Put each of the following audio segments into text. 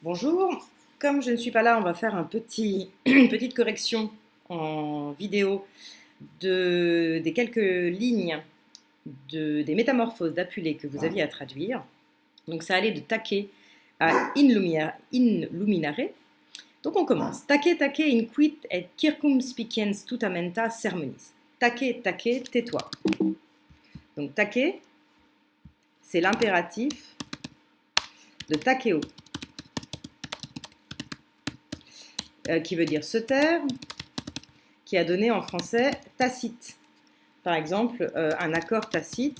Bonjour, comme je ne suis pas là, on va faire une petite correction en vidéo des quelques lignes des métamorphoses d'Apulée que vous aviez à traduire. Donc ça allait de take à in luminare. Donc on commence. Take take inquit et circumspiciens tutamenta sermonis. Take take, tais-toi. Donc take, c'est l'impératif de takeo. Qui veut dire se taire, qui a donné en français tacite. Par exemple, un accord tacite,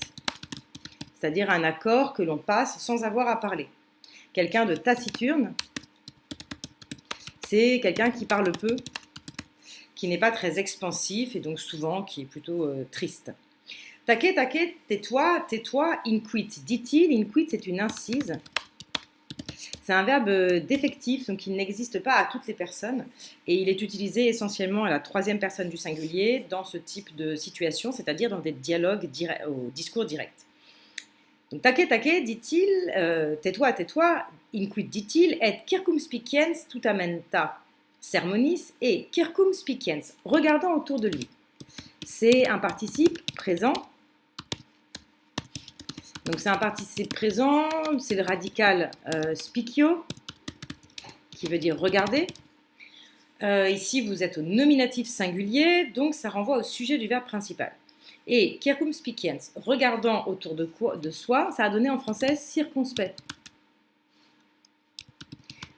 c'est-à-dire un accord que l'on passe sans avoir à parler. Quelqu'un de taciturne, c'est quelqu'un qui parle peu, qui n'est pas très expansif et donc souvent qui est plutôt triste. Take, take, tais-toi, tais-toi, inquit, dit-il. Inquit, c'est une incise. C'est un verbe défectif, donc il n'existe pas à toutes les personnes et il est utilisé essentiellement à la troisième personne du singulier dans ce type de situation, c'est-à-dire dans des dialogues au discours direct. Donc take, take, dit-il, tais-toi, tais-toi, inquit, dit-il, et circumspiciens tutamenta sermonis et circumspiciens, regardant autour de lui. C'est un participe présent. Donc c'est un participe présent, c'est le radical spicio, qui veut dire regarder. Ici, vous êtes au nominatif singulier, donc ça renvoie au sujet du verbe principal. Et circumspiciens, regardant autour de soi, ça a donné en français circonspect.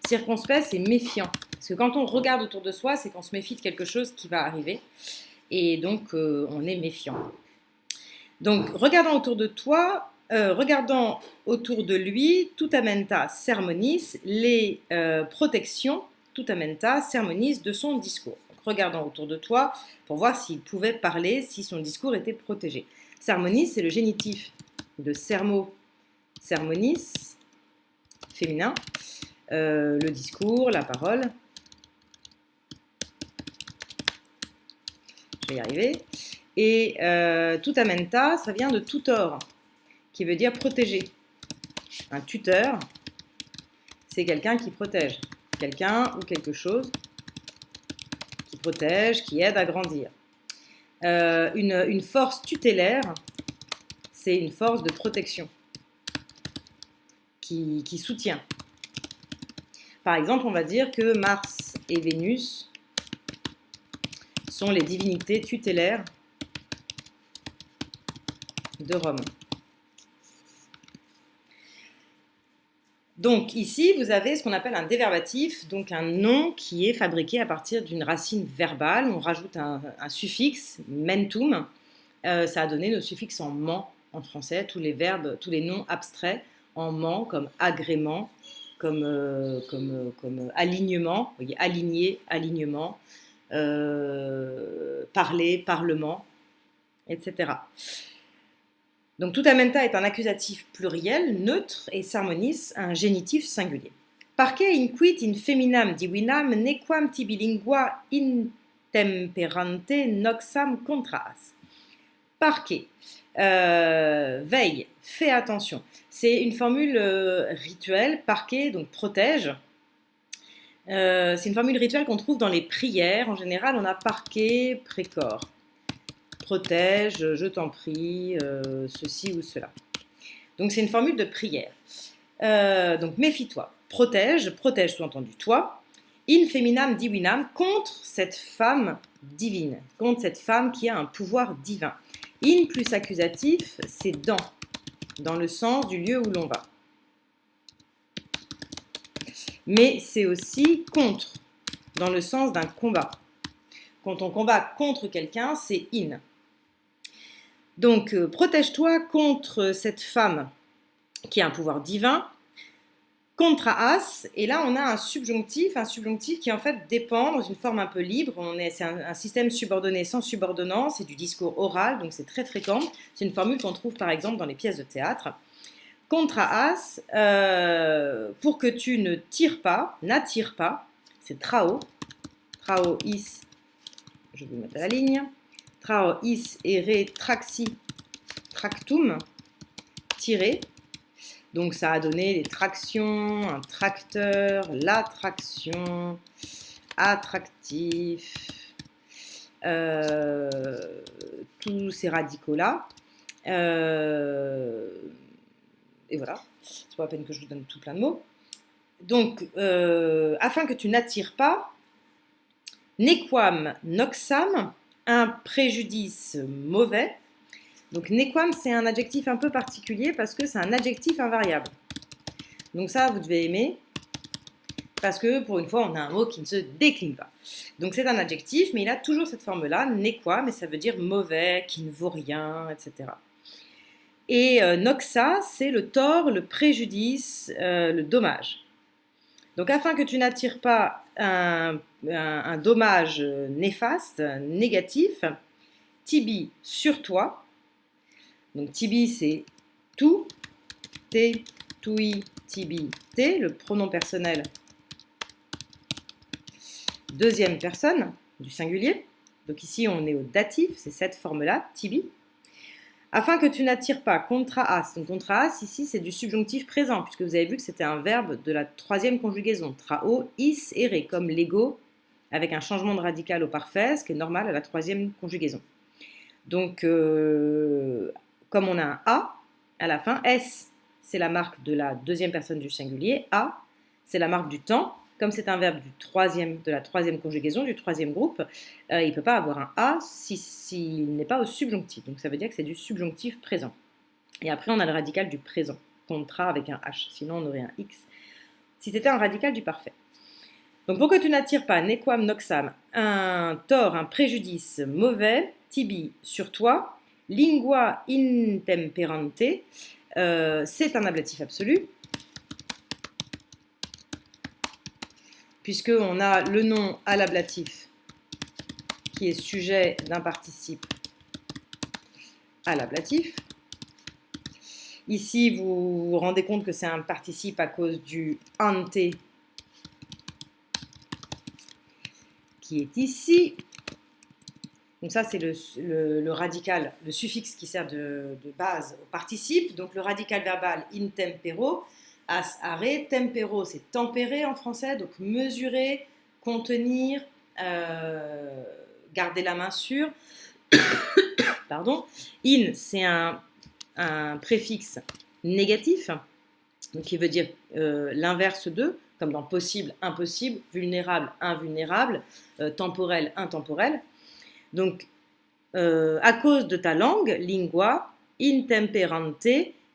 Circonspect, c'est méfiant. Parce que quand on regarde autour de soi, c'est qu'on se méfie de quelque chose qui va arriver. Et donc, on est méfiant. Donc, regardant autour de toi, regardant autour de lui, tutamenta sermonis, les protections, tutamenta sermonis de son discours. Donc, regardant autour de toi pour voir s'il pouvait parler, si son discours était protégé. Sermonis, c'est le génitif de sermo, sermonis, féminin, le discours, la parole. Je vais y arriver. Et tutamenta, ça vient de tutor, qui veut dire protéger. Un tuteur, c'est quelqu'un qui protège. Quelqu'un ou quelque chose qui protège, qui aide à grandir. Une force tutélaire, c'est une force de protection qui soutient. Par exemple, on va dire que Mars et Vénus sont les divinités tutélaires de Rome. Donc ici, vous avez ce qu'on appelle un déverbatif, donc un nom qui est fabriqué à partir d'une racine verbale. On rajoute un suffixe, mentum. Ça a donné le suffixe en ment en français, tous les verbes, tous les noms abstraits en ment, comme agrément, comme alignement, vous voyez, aligné, alignement, parler, parlement, etc. Donc tutamenta est un accusatif pluriel, neutre, et sermonis un génitif singulier. Parce inquit in feminam divinam nequam tibi lingua intemperante noxam contraas. Parquet, veille, fais attention. C'est une formule rituelle, parquet, donc protège. C'est une formule rituelle qu'on trouve dans les prières. En général, on a parquet, précor. Protège, je t'en prie, ceci ou cela. Donc c'est une formule de prière. Donc méfie-toi, protège sous-entendu toi, in feminam divinam, contre cette femme divine, contre cette femme qui a un pouvoir divin. In plus accusatif, c'est dans le sens du lieu où l'on va. Mais c'est aussi contre, dans le sens d'un combat. Quand on combat contre quelqu'un, c'est in. Donc, protège-toi contre cette femme qui a un pouvoir divin, contra as, et là on a un subjonctif qui en fait dépend dans une forme un peu libre, c'est un système subordonné sans subordonnance, c'est du discours oral, donc c'est très fréquent, c'est une formule qu'on trouve par exemple dans les pièces de théâtre. Contra as, pour que tu ne tires pas, n'attires pas, c'est trao is, je vais vous mettre à la ligne, trao is ere traxi tractum, tirer. Donc ça a donné les tractions, un tracteur, l'attraction, attractif, tous ces radicaux-là. Et voilà, c'est pas la peine que je vous donne tout plein de mots. Donc, afin que tu n'attires pas, nequam noxam, un préjudice mauvais. Donc, nequam, c'est un adjectif un peu particulier parce que c'est un adjectif invariable. Donc ça, vous devez aimer, parce que pour une fois, on a un mot qui ne se décline pas. Donc c'est un adjectif, mais il a toujours cette forme-là, nequam, mais ça veut dire mauvais, qui ne vaut rien, etc. Et noxa, c'est le tort, le préjudice, le dommage. Donc afin que tu n'attires pas un dommage néfaste, négatif, tibi sur toi. Donc tibi, c'est tout, té, toui, tibi, té, le pronom personnel deuxième personne du singulier. Donc ici, on est au datif, c'est cette forme-là, tibi. Afin que tu n'attires pas contra as. Donc contra as, ici, c'est du subjonctif présent, puisque vous avez vu que c'était un verbe de la troisième conjugaison. Trao, is, ere, comme l'ego, avec un changement de radical au parfait, ce qui est normal à la troisième conjugaison. Donc, comme on a un a à la fin, s, c'est la marque de la deuxième personne du singulier, a, c'est la marque du temps. Comme c'est un verbe de la troisième conjugaison, du troisième groupe, il ne peut pas avoir un A s'il n'est pas au subjonctif. Donc ça veut dire que c'est du subjonctif présent. Et après, on a le radical du présent, contra avec un H. Sinon, on aurait un X. Si c'était un radical du parfait. Donc pour que tu n'attires pas, nequam noxam, un tort, un préjudice mauvais, tibi sur toi, lingua intemperante, c'est un ablatif absolu. Puisqu'on a le nom à l'ablatif qui est sujet d'un participe à l'ablatif. Ici, vous vous rendez compte que c'est un participe à cause du ante qui est ici. Donc ça, c'est le radical, le suffixe qui sert de base au participe. Donc le radical verbal intempero, as are, tempero, c'est tempérer en français, donc mesurer, contenir, garder la main sur. Pardon. In, c'est un préfixe négatif, donc qui veut dire l'inverse de, comme dans possible, impossible, vulnérable, invulnérable, temporel, intemporel. Donc, à cause de ta langue, lingua, intemperante,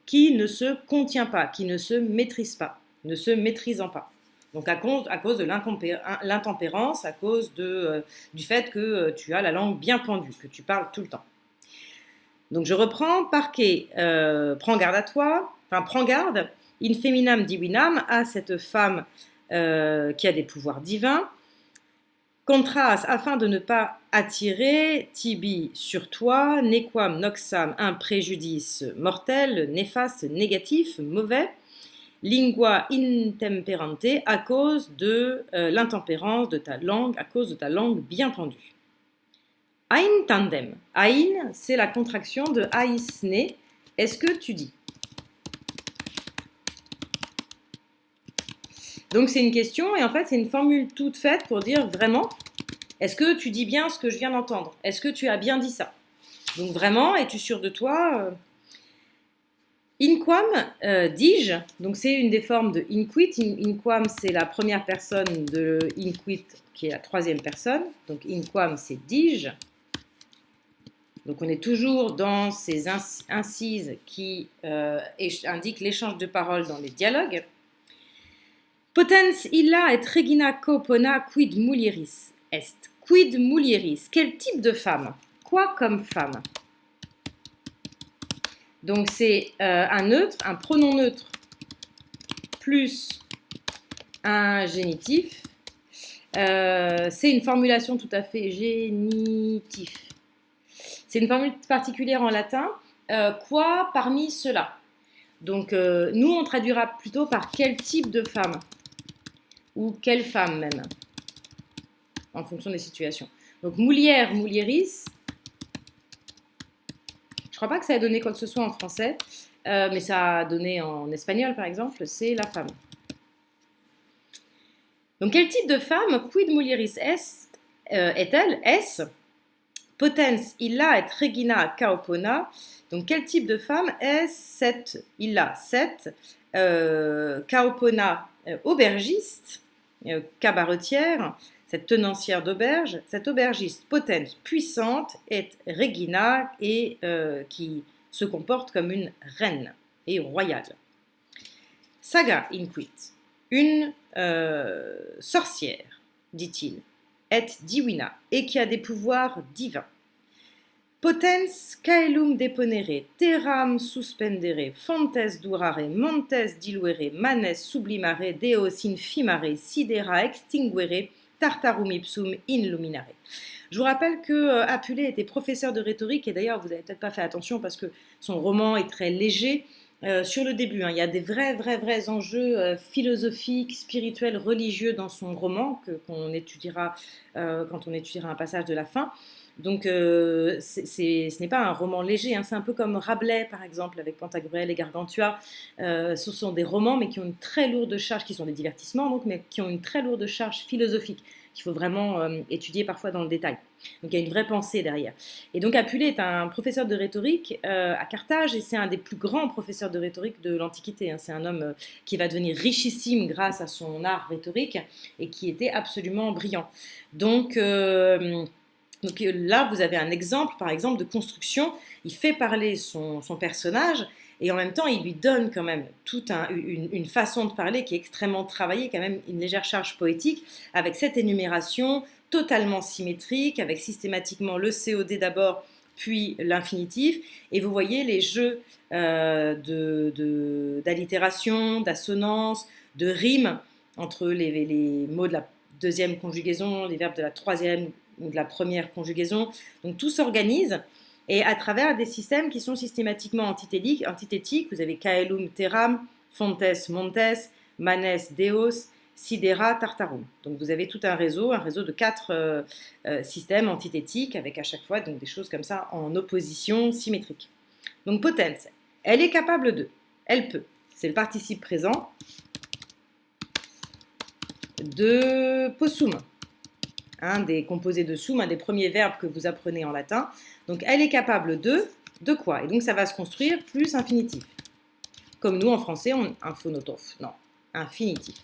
qui ne se contient pas, qui ne se maîtrise pas, ne se maîtrisant pas. Donc à cause de l'intempérance, à cause du fait que tu as la langue bien pendue, que tu parles tout le temps. Donc je reprends, parquet, prends garde à toi, enfin prends garde, in feminam divinam, à cette femme qui a des pouvoirs divins. Contraste, afin de ne pas attirer, tibi sur toi, nequam noxam, un préjudice mortel, néfaste, négatif, mauvais, lingua intemperante, à cause de l'intempérance de ta langue, à cause de ta langue bien pendue. Ein tandem. Ein, c'est la contraction de aisne. Est-ce que tu dis? Donc c'est une question et en fait c'est une formule toute faite pour dire vraiment, est-ce que tu dis bien ce que je viens d'entendre? Est-ce que tu as bien dit ça? Donc vraiment, es-tu sûr de toi? Inquam, dis-je, donc c'est une des formes de inquit. Inquam, c'est la première personne de inquit qui est la troisième personne. Donc inquam, c'est dis-je. Donc on est toujours dans ces incises qui indiquent l'échange de paroles dans les dialogues. Potens illa et regina copona quid mulieris est. Quid mulieris, quel type de femme? Quoi comme femme? Donc c'est un neutre, un pronom neutre plus un génitif. C'est une formulation tout à fait génitif. C'est une formule particulière en latin. Quoi parmi cela? Donc nous on traduira plutôt par quel type de femme ou quelle femme même, en fonction des situations. Donc mulier, mulieris. Je ne crois pas que ça ait donné quoi que ce soit en français. mais ça a donné en espagnol, par exemple, c'est la femme. Donc, quel type de femme, quid mulieris est-elle? Est-ce potens illa et regina caopona. Donc, quel type de femme est cette illa, cette caopona aubergiste, cabaretière, cette tenancière d'auberge, cette aubergiste potens puissante est regina et qui se comporte comme une reine et royale. Saga inquit, une sorcière, dit-il, et divina, et qui a des pouvoirs divins. Potens caelum deponere, terram suspendere, fontes durare, montes diluere, manes sublimare, deos infimare, sidera extinguere, tartarum ipsum inluminare. Je vous rappelle que Apulée était professeur de rhétorique, et d'ailleurs vous n'avez peut-être pas fait attention parce que son roman est très léger sur le début. Il y a des vrais enjeux philosophiques, spirituels, religieux dans son roman qu'on étudiera quand on étudiera un passage de la fin. Donc ce n'est pas un roman léger, c'est un peu comme Rabelais par exemple avec Pantagruel et Gargantua. Ce sont des romans mais qui ont une très lourde charge, qui sont des divertissements donc, mais qui ont une très lourde charge philosophique qu'il faut vraiment étudier parfois dans le détail. Donc il y a une vraie pensée derrière. Et donc Apulée est un professeur de rhétorique à Carthage et c'est un des plus grands professeurs de rhétorique de l'Antiquité. C'est un homme qui va devenir richissime grâce à son art rhétorique et qui était absolument brillant. Donc là, vous avez un exemple, par exemple, de construction. Il fait parler son personnage et en même temps, il lui donne quand même toute une façon de parler qui est extrêmement travaillée, quand même une légère charge poétique, avec cette énumération totalement symétrique, avec systématiquement le COD d'abord, puis l'infinitif. Et vous voyez les jeux d'allitération, d'assonance, de rime entre les mots de la deuxième conjugaison, les verbes de la troisième ou de la première conjugaison. Donc tout s'organise et à travers des systèmes qui sont systématiquement antithétiques. Vous avez caelum terram, fontes montes, manes deos, sidera tartarum. Donc vous avez tout un réseau de 4 systèmes antithétiques avec à chaque fois donc, des choses comme ça en opposition symétrique. Donc potens, elle est capable de, elle peut, c'est le participe présent de possum. Un des composés de sum, un des premiers verbes que vous apprenez en latin. Donc elle est capable de quoi? Et donc ça va se construire plus infinitif. Comme nous en français, un phonotof, non, infinitif.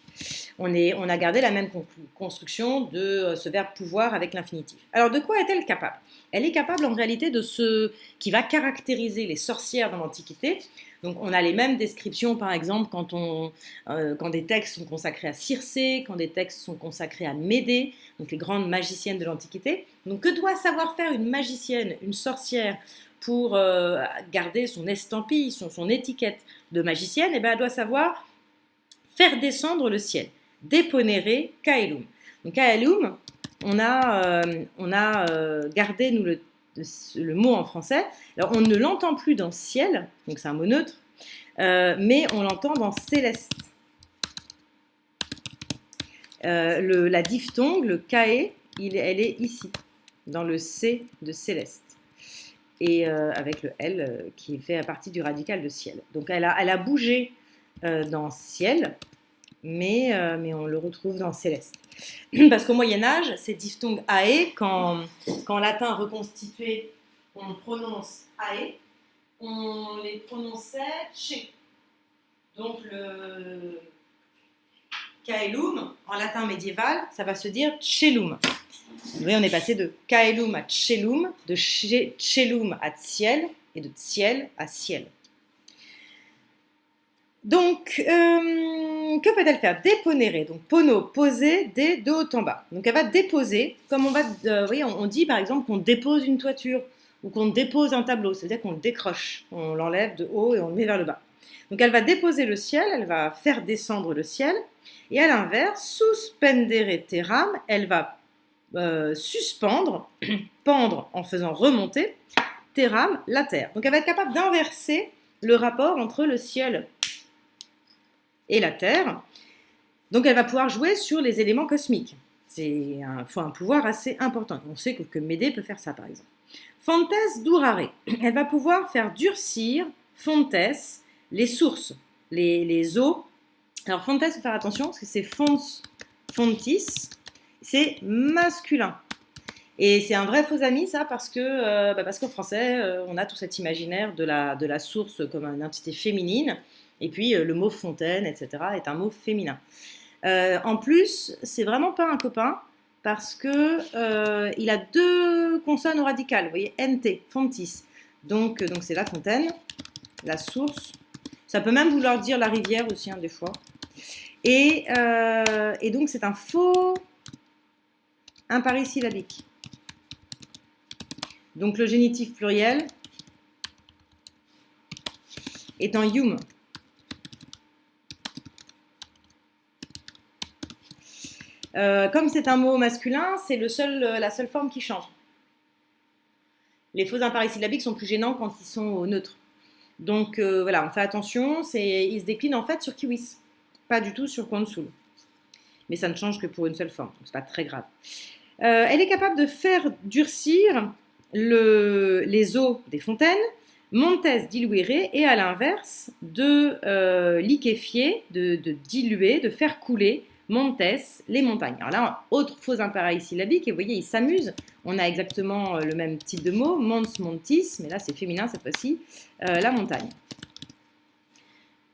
On a gardé la même construction de ce verbe pouvoir avec l'infinitif. Alors de quoi est-elle capable? Elle est capable en réalité de ce qui va caractériser les sorcières dans l'Antiquité. Donc on a les mêmes descriptions par exemple quand des textes sont consacrés à Circé, quand des textes sont consacrés à Médée, donc les grandes magiciennes de l'Antiquité. Donc que doit savoir faire une magicienne, une sorcière pour garder son estampille, son étiquette de magicienne? Eh bien elle doit savoir faire descendre le ciel. Deponere caelum. Donc caelum, on a gardé nous le mot en français. Alors on ne l'entend plus dans ciel, donc c'est un mot neutre, mais on l'entend dans céleste. La diphtongue, le cae, elle est ici, dans le C de céleste. Et avec le L qui fait partie du radical de ciel. Donc elle a bougé dans ciel, mais on le retrouve dans céleste. Parce qu'au Moyen-Âge, ces diphtongues ae, quand latin reconstitué, on prononce ae, on les prononçait che. Donc le caelum, en latin médiéval, ça va se dire celum. Vous voyez, on est passé de caelum à celum, de celum à ciel, et de ciel à ciel. Donc, que peut-elle faire? Déponere, donc pono, poser, de haut en bas. Donc elle va déposer, comme vous voyez, on dit par exemple qu'on dépose une toiture, ou qu'on dépose un tableau, c'est-à-dire qu'on le décroche, on l'enlève de haut et on le met vers le bas. Donc elle va déposer le ciel, elle va faire descendre le ciel, et à l'inverse, suspendere terram, elle va suspendre, pendre en faisant remonter, terram, la terre. Donc elle va être capable d'inverser le rapport entre le ciel et la Terre. Donc elle va pouvoir jouer sur les éléments cosmiques. Il faut un pouvoir assez important. On sait que Médée peut faire ça par exemple. Fontes durare. Elle va pouvoir faire durcir fontes, les sources, les eaux. Alors fontes, il faut faire attention parce que c'est fons, fontis, c'est masculin. Et c'est un vrai faux ami, ça, parce qu'en français, on a tout cet imaginaire de la source comme une entité féminine, et puis le mot fontaine, etc., est un mot féminin. En plus, c'est vraiment pas un copain, parce que il a deux consonnes radicales, vous voyez, nt, fontis. Donc c'est la fontaine, la source. Ça peut même vouloir dire la rivière aussi, hein, des fois. Et donc c'est un faux imparisyllabique. Donc le génitif pluriel est en yum. Comme c'est un mot masculin, c'est la seule forme qui change. Les faux imparisyllabiques sont plus gênants quand ils sont au neutre. Donc voilà, on fait attention, il se décline en fait sur kiwis, pas du tout sur konsul. Mais ça ne change que pour une seule forme, donc c'est pas très grave. Elle est capable de faire durcir les eaux des fontaines, montes diluere, et à l'inverse, de liquéfier, de diluer, de faire couler, montes, les montagnes. Alors là, autre faux imparisyllabique, et vous voyez, il s'amuse. On a exactement le même type de mot, mons, montis, mais là c'est féminin cette fois-ci, la montagne.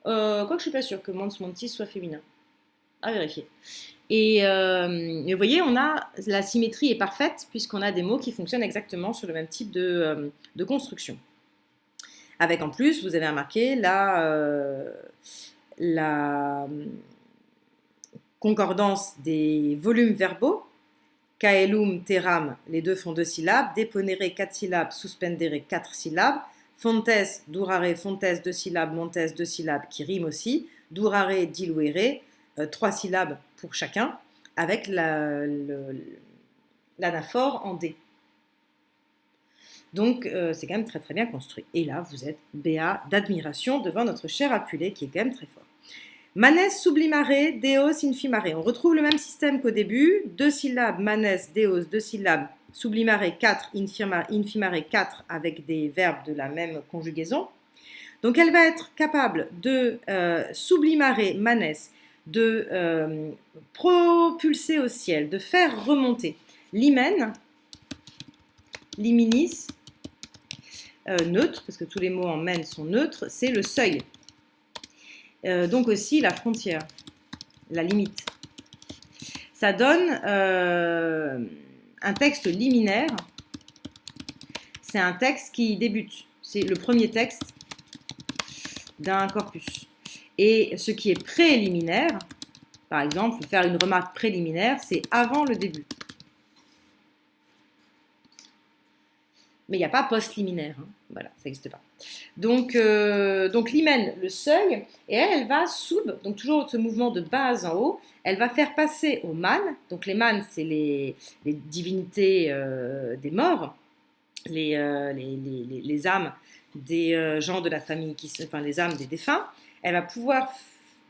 Quoique je ne suis pas sûre que mons, montis soit féminin. À vérifier. Et vous voyez, la symétrie est parfaite puisqu'on a des mots qui fonctionnent exactement sur le même type de construction. Avec en plus, vous avez remarqué, la concordance des volumes verbaux. Caelum, teram, les deux font 2 syllabes. Deponere, 4 syllabes. Suspendere, 4 syllabes. Fontes, durare, fontes, 2 syllabes. Montes, 2 syllabes qui riment aussi. Durare, diluere, 3 syllabes pour chacun, avec l'anaphore en D. Donc, c'est quand même très très bien construit. Et là, vous êtes béat d'admiration devant notre cher Apulé, qui est quand même très fort. Manes sublimare, deos infimare. On retrouve le même système qu'au début. 2 syllabes, manes, deos, 2 syllabes, sublimare, 4, infimare, 4, avec des verbes de la même conjugaison. Donc, elle va être capable de sublimare, manes, de propulser au ciel, de faire remonter. Limen, liminis, neutre, parce que tous les mots en men sont neutres, c'est le seuil. Donc aussi la frontière, la limite. Ça donne un texte liminaire. C'est un texte qui débute. C'est le premier texte d'un corpus. Et ce qui est préliminaire, par exemple, faire une remarque préliminaire, c'est avant le début. Mais il n'y a pas post-liminaire. Hein. Voilà, ça n'existe pas. Donc l'hymen, le seuil, et elle va donc toujours ce mouvement de bas en haut, elle va faire passer aux manes. Donc les manes, c'est les divinités des morts, les âmes des gens de la famille, les âmes des défunts. Elle va pouvoir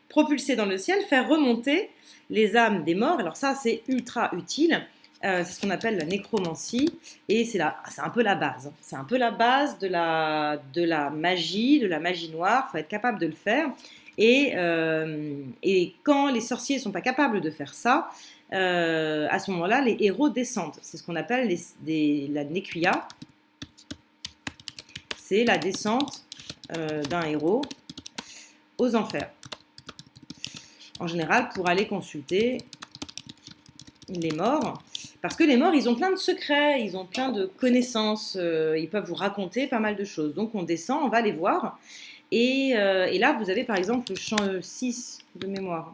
propulser dans le ciel, faire remonter les âmes des morts. Alors ça, c'est ultra utile. C'est ce qu'on appelle la nécromancie, et c'est un peu la base. C'est un peu la base de la magie noire. Il faut être capable de le faire. Et quand les sorciers ne sont pas capables de faire ça, à ce moment-là, les héros descendent. C'est ce qu'on appelle la néquia. C'est la descente d'un héros aux enfers. En général, pour aller consulter les morts. Parce que les morts, ils ont plein de secrets, ils ont plein de connaissances, ils peuvent vous raconter pas mal de choses. Donc on descend, on va les voir. Et là, vous avez par exemple le chant 6 de mémoire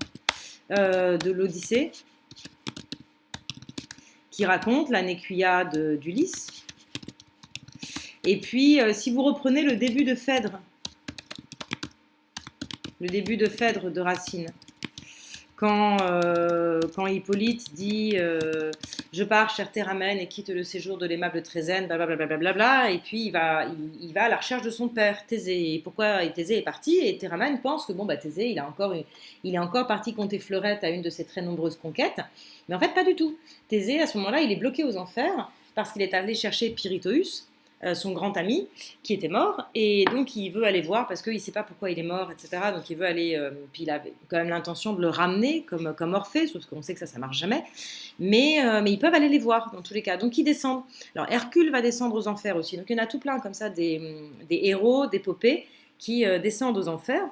de l'Odyssée, qui raconte la néquia d'Ulysse. Et puis, si vous reprenez le début de Phèdre de Racine, quand Hippolyte dit je pars, chère Théramène, et quitte le séjour de l'aimable Trézène, blablabla, et puis il va à la recherche de son père, Thésée. Et pourquoi Thésée est parti? Et Théramène pense que Thésée, il est encore parti compter fleurette à une de ses très nombreuses conquêtes. Mais en fait, pas du tout. Thésée, à ce moment-là, il est bloqué aux enfers parce qu'il est allé chercher Pirithous, son grand ami qui était mort, et donc il veut aller voir parce qu'il ne sait pas pourquoi il est mort, etc. Donc il veut aller, puis il a quand même l'intention de le ramener comme Orphée, sauf qu'on sait que ça marche jamais, mais ils peuvent aller les voir dans tous les cas, donc ils descendent. Alors Hercule va descendre aux enfers aussi, donc il y en a tout plein comme ça, des héros, d'épopées qui descendent aux enfers.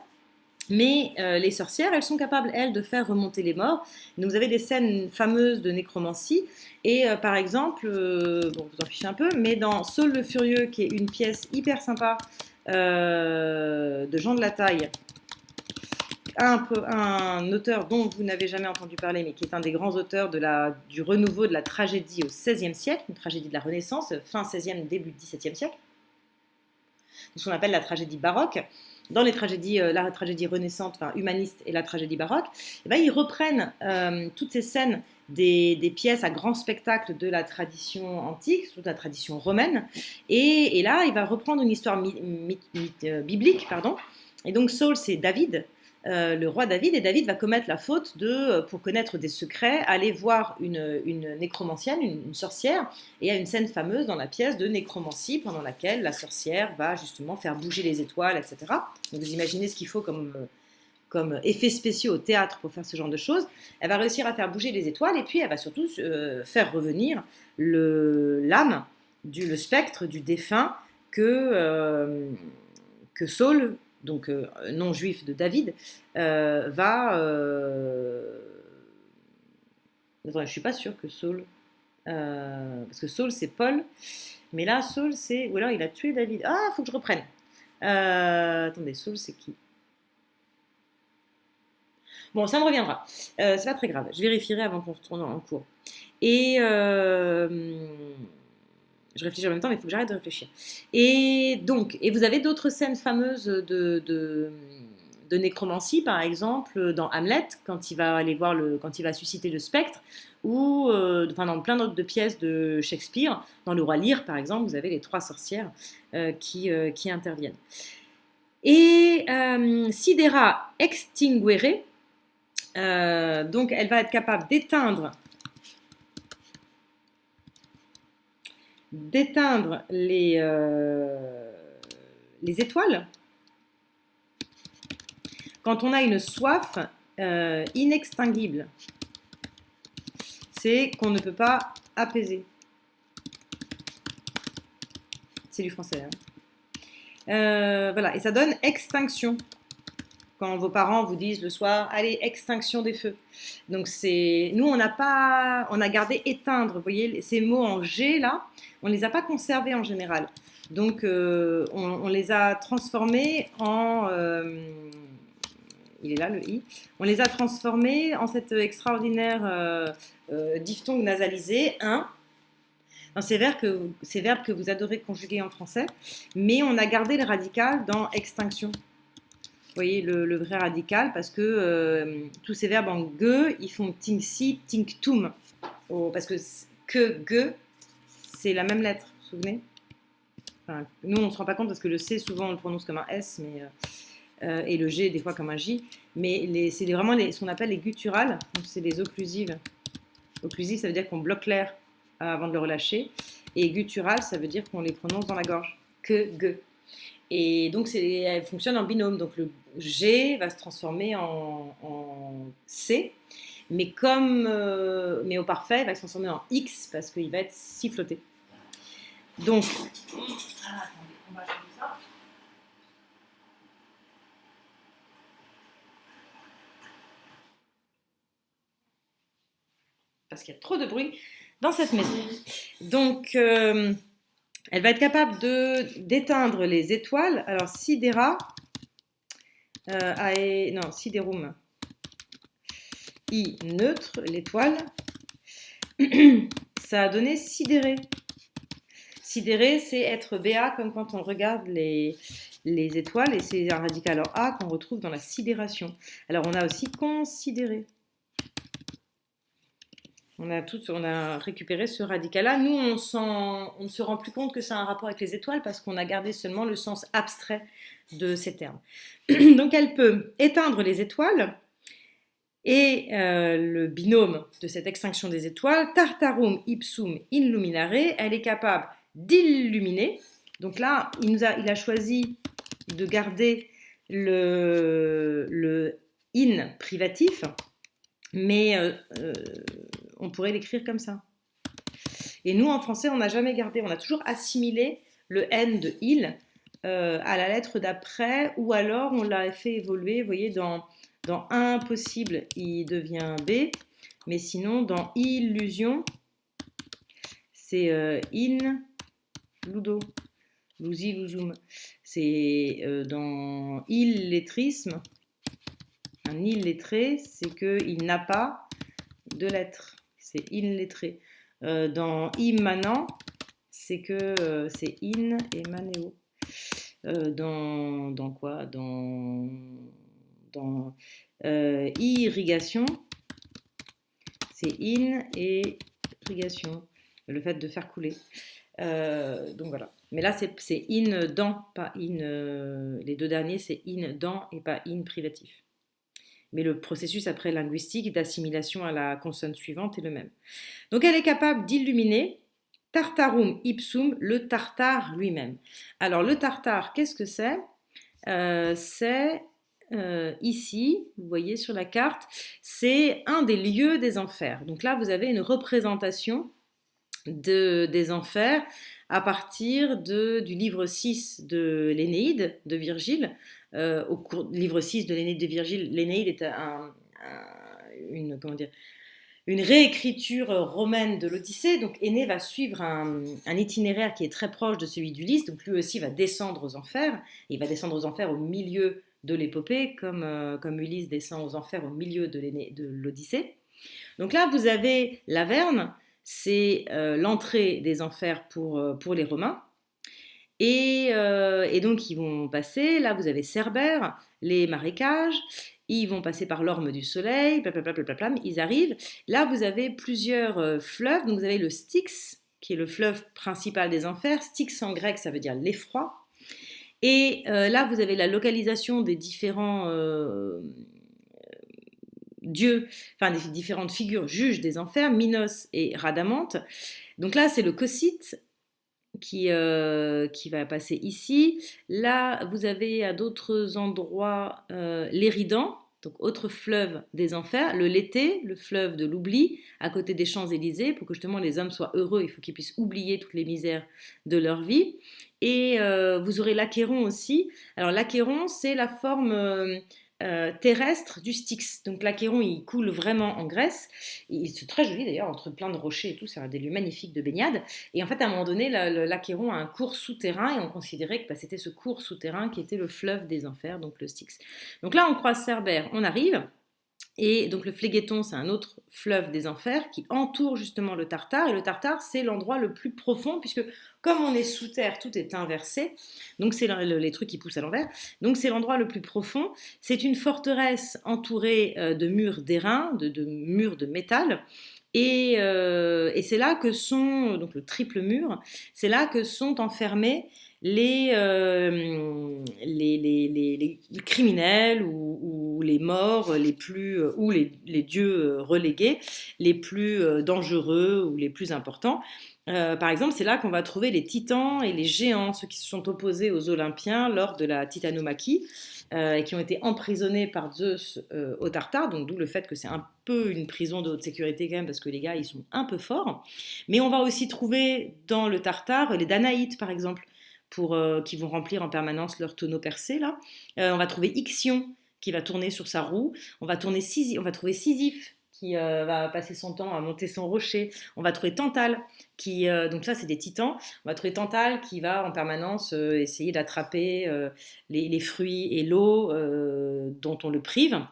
Mais les sorcières, elles sont capables, elles, de faire remonter les morts. Donc, vous avez des scènes fameuses de nécromancie. Et par exemple, bon, vous en fichez un peu, mais dans Saul le Furieux, qui est une pièce hyper sympa de Jean de la Taille, un auteur dont vous n'avez jamais entendu parler, mais qui est un des grands auteurs du renouveau de la tragédie au XVIe siècle, une tragédie de la Renaissance, fin XVIe, début XVIIe siècle, ce qu'on appelle la tragédie baroque. Dans les tragédies, la tragédie renaissante, enfin humaniste et la tragédie baroque, eh ben, ils reprennent toutes ces scènes des pièces à grand spectacle de la tradition antique, surtout de la tradition romaine, et là, il va reprendre une histoire biblique, pardon. Et donc Saul, c'est David, le roi David, et David va commettre la faute de, pour connaître des secrets, aller voir une nécromancienne, une sorcière, et il y a une scène fameuse dans la pièce de nécromancie pendant laquelle la sorcière va justement faire bouger les étoiles, etc. Donc vous imaginez ce qu'il faut comme effets spéciaux au théâtre pour faire ce genre de choses. Elle va réussir à faire bouger les étoiles, et puis elle va surtout faire revenir l'âme, le spectre du défunt que Saul, donc non juif de David, va... Attends, je suis pas sûre que Saul... parce que Saul, c'est Paul, mais là, Saul, c'est... Ou alors, il a tué David. Ah, faut que je reprenne. Attendez, Saul, c'est qui? Bon, ça me reviendra. C'est pas très grave. Je vérifierai avant qu'on retourne en cours. Et... je réfléchis en même temps, mais il faut que j'arrête de réfléchir. Et donc, et vous avez d'autres scènes fameuses de nécromancie, par exemple, dans Hamlet, quand il va aller voir quand il va susciter le spectre, ou enfin, dans plein d'autres de pièces de Shakespeare, dans Le Roi Lear, par exemple, vous avez les 3 sorcières qui interviennent. Et Sidera extinguere, donc elle va être capable d'éteindre les étoiles quand on a une soif inextinguible. C'est qu'on ne peut pas apaiser. C'est du français. Hein. Voilà, et ça donne extinction. Quand vos parents vous disent le soir, allez, extinction des feux. Donc nous on a gardé éteindre. Vous voyez ces mots en G là, on les a pas conservés en général. Donc on les a transformés en il est là le i. On les a transformés en cette extraordinaire diphtongue nasalisée dans ces verbes que vous adorez conjuguer en français, mais on a gardé le radical dans extinction. Vous voyez le vrai radical, parce que tous ces verbes en ge, ils font ting-si, ting-tum. Parce que ge, c'est la même lettre, vous vous souvenez? Enfin, nous, on ne se rend pas compte parce que le C, souvent, on le prononce comme un S, et le G, des fois, comme un J. Mais c'est vraiment ce qu'on appelle les gutturales, donc c'est les occlusives. Occlusive, ça veut dire qu'on bloque l'air avant de le relâcher. Et guttural, ça veut dire qu'on les prononce dans la gorge. Que, ge. Et donc, elle fonctionne en binôme. Donc, le G va se transformer en C. Mais mais au parfait, il va se transformer en X parce qu'il va être siffloté. Donc, attendez, on va changer ça. Parce qu'il y a trop de bruit dans cette maison. Donc, elle va être capable d'éteindre les étoiles. Alors, sidera, siderum, i neutre, l'étoile, ça a donné sidéré. Sidéré, c'est être BA, comme quand on regarde les étoiles, et c'est un radical en A qu'on retrouve dans la sidération. Alors, on a aussi considéré. On a récupéré ce radical-là. Nous, on ne se rend plus compte que ça a un rapport avec les étoiles parce qu'on a gardé seulement le sens abstrait de ces termes. Donc, elle peut éteindre les étoiles et le binôme de cette extinction des étoiles, tartarum ipsum illuminare, elle est capable d'illuminer Donc là, il a choisi de garder le in privatif, mais on pourrait l'écrire comme ça. Et nous, en français, on n'a jamais gardé, on a toujours assimilé le N de il à la lettre d'après, ou alors on l'a fait évoluer, vous voyez, dans impossible, il devient B, mais sinon, dans illusion, c'est in, ludo, lousi, louzoum. C'est dans illettrisme, un illettré, c'est qu'il n'a pas de lettres, c'est illettré. Dans immanent, c'est que c'est in et manéo. Dans quoi Dans irrigation, c'est in et irrigation, le fait de faire couler. Donc voilà. Mais là, c'est in dans, pas in. Les deux derniers, c'est in dans et pas in privatif. Mais le processus après linguistique d'assimilation à la consonne suivante est le même. Donc elle est capable d'illuminer tartarum ipsum, le tartare lui-même. Alors le tartare, qu'est-ce que c'est C'est ici, vous voyez sur la carte, c'est un des lieux des enfers. Donc là, vous avez une représentation des enfers à partir du livre 6 de l'Énéide de Virgile. Livre 6 de l'Énéide de Virgile, l'Énéide est une réécriture romaine de l'Odyssée. Donc Énée va suivre un itinéraire qui est très proche de celui d'Ulysse. Donc lui aussi va descendre aux enfers. Il va descendre aux enfers au milieu de l'épopée, comme Ulysse descend aux enfers au milieu de l'Odyssée. Donc là, vous avez l'Averne, c'est l'entrée des enfers pour les Romains. Et donc, ils vont passer, là, vous avez Cerbère, les marécages, ils vont passer par l'orme du soleil, blablabla, ils arrivent. Là, vous avez plusieurs fleuves, donc vous avez le Styx, qui est le fleuve principal des enfers. Styx en grec, ça veut dire l'effroi. Et là, vous avez la localisation des différents dieux, enfin des différentes figures juges des enfers, Minos et Rhadamante. Donc là, c'est le Cocyte qui va passer ici. Là, vous avez à d'autres endroits l'Éridan, donc autre fleuve des enfers, le Léthé, le fleuve de l'oubli, à côté des Champs-Élysées, pour que justement les hommes soient heureux, il faut qu'ils puissent oublier toutes les misères de leur vie. Et vous aurez l'Achéron aussi. Alors l'Achéron, c'est la forme terrestre du Styx. Donc l'Achéron, il coule vraiment en Grèce. C'est très joli d'ailleurs, entre plein de rochers et tout, c'est un des lieux magnifiques de baignade. Et en fait, à un moment donné, l'Achéron a un cours souterrain et on considérait que c'était ce cours souterrain qui était le fleuve des enfers, donc le Styx. Donc là, on croise Cerbère, on arrive. Et donc le Phlégeton, c'est un autre fleuve des enfers qui entoure justement le Tartare. Et le Tartare, c'est l'endroit le plus profond, puisque comme on est sous terre, tout est inversé. Donc c'est les trucs qui poussent à l'envers. Donc c'est l'endroit le plus profond. C'est une forteresse entourée de murs d'airain, de murs de métal. Et c'est là que sont, donc le triple mur, c'est là que sont enfermés les criminels ou les morts les plus, ou les dieux relégués les plus dangereux ou les plus importants. Par exemple, c'est là qu'on va trouver les titans et les géants, ceux qui se sont opposés aux Olympiens lors de la titanomachie, et qui ont été emprisonnés par Zeus au Tartare, donc d'où le fait que c'est un peu une prison de haute sécurité quand même, parce que les gars, ils sont un peu forts. Mais on va aussi trouver dans le Tartare les Danaïdes, par exemple, qui vont remplir en permanence leur tonneau percé, là. On va trouver Ixion, qui va tourner sur sa roue. On va trouver Sisyphe, qui va passer son temps à monter son rocher. On va trouver Tantale, donc ça c'est des titans. On va trouver Tantale qui va en permanence essayer d'attraper les fruits et l'eau dont on le prive.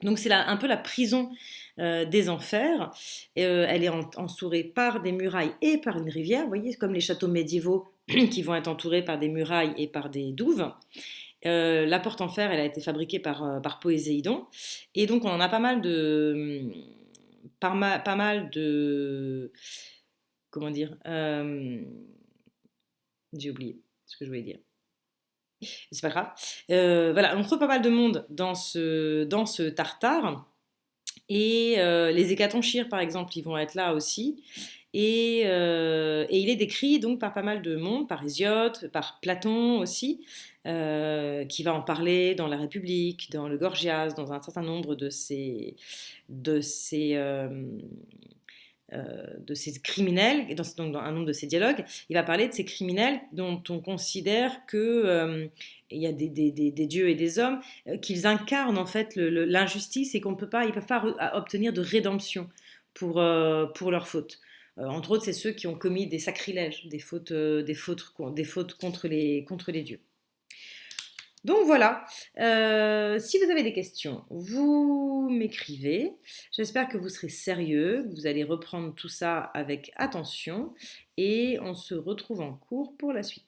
Donc c'est un peu la prison des enfers. Elle est entourée par des murailles et par une rivière. Vous voyez, comme les châteaux médiévaux qui vont être entourés par des murailles et par des douves. La porte en fer, elle a été fabriquée par Poséidon. Et donc on en a pas mal de... Pas mal de... Comment dire J'ai oublié ce que je voulais dire. C'est pas grave. Voilà, on trouve pas mal de monde dans ce Tartare. Et les hécatonchires, par exemple, ils vont être là aussi. Et il est décrit donc par pas mal de monde, par Hésiote, par Platon aussi, qui va en parler dans la République, dans le Gorgias, dans un certain nombre de ces, euh, de ces criminels, donc dans un nombre de ces dialogues. Il va parler de ces criminels dont on considère que il y a des dieux et des hommes, qu'ils incarnent en fait l'injustice et qu'on peut pas, ils peuvent pas obtenir de rédemption pour leurs fautes. Entre autres, c'est ceux qui ont commis des sacrilèges, des fautes contre les dieux. Donc voilà, si vous avez des questions, vous m'écrivez. J'espère que vous serez sérieux, que vous allez reprendre tout ça avec attention et on se retrouve en cours pour la suite.